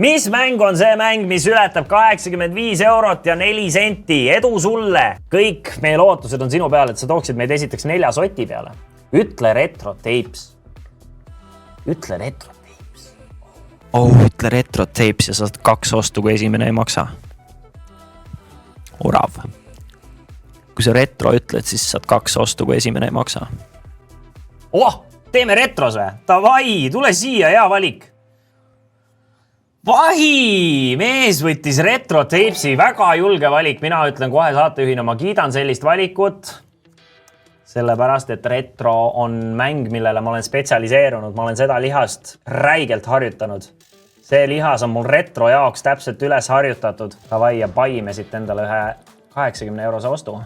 Mis mäng on see mäng, mis ületab 85 eurot ja 4 senti? Edu sulle! Kõik meie lootused on sinu peale, et sa tooksid meid esiteks 4 soti peale. Ütle Retro Tapes. Ütle Retro Tapes. Ütle Retro Tapes ja saad 2 ostu, kui esimene ei maksa. Orav. Kui sa retro ütled, siis saad 2 ostu, kui esimene ei maksa. Teeme retros või? Tavai, tule siia, hea valik. Vahi! Mees võttis Retro Tapesi, väga julge valik. Mina ütlen kohe saatejuhina, ma kiidan sellist valikut. Sellepärast, et retro on mäng, millele ma olen spetsialiseerunud. Ma olen seda lihast räigelt harjutanud. See lihas on mul retro jaoks täpselt üles harjutatud. Tavai ja paime siit endale ühe 80 eurose ostu.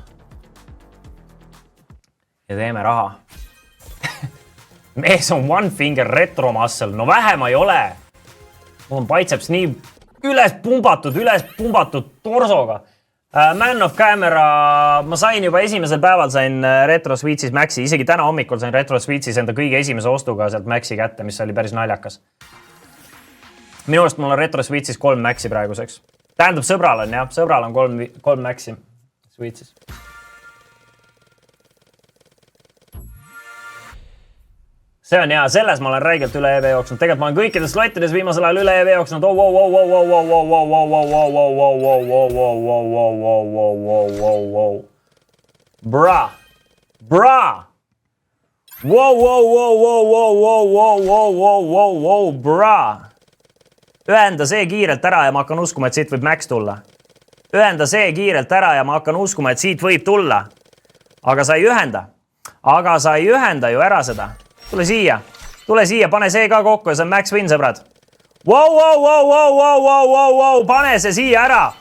Ja teeme raha. Mees on one finger retro muscle. No vähem ei ole. Mul on biceps nii üles pumbatud torsoga. Man of Camera, ma sain juba esimesel päeval sain Retro Sweetsis Maxi, isegi täna hommikul sain Retro Sweetsis enda kõige esimese ostuga sealt Maxi kätte, mis oli päris naljakas. Minu arust mul on Retro Sweetsis 3 Maxi praeguseks. Tähendab, sõbral on 3 Maxi Sweetsis. See on hea, selles ma olen räigelt üle EV jooksnud. Tegelikult ma olen kõikides slottides viimasel ajal üle EV jooksnud. Ühenda see kiirelt ära ja ma hakkan uskuma, et siit võib Max tulla. Ühenda see kiirelt ära ja ma hakkan uskuma, et siit võib tulla. Aga sa ei ühenda ju ära seda. Tule siia, pane see ka kokku ja see on Max Win, sõbrad. Pane see siia ära.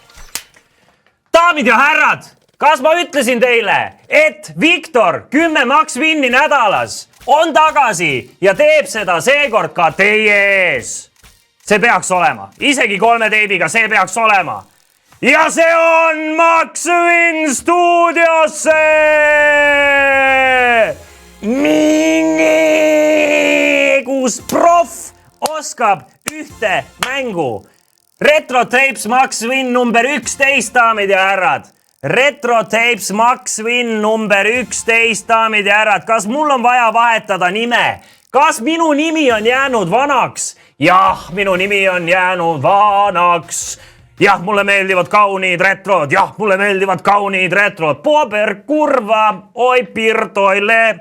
Daamid ja härrad, kas ma ütlesin teile, et Viktor 10 Max Winni nädalas on tagasi ja teeb seda seekord ka teie ees? See peaks olema, isegi 3 teibiga see peaks olema. Ja see on Max Win stuudiosse! Kus proff oskab ühte mängu. Retro Tapes Max Win number 11, daamid ja härrad. Retro Tapes Max Win number 11, daamid ja härrad. Kas mul on vaja vahetada nime? Kas minu nimi on jäänud vanaks? Jah, minu nimi on jäänud vanaks. Jah, mulle meeldivad kauniid retrod. Jah, mulle meeldivad kauniid retrod. Pober kurva, oi pirtoile.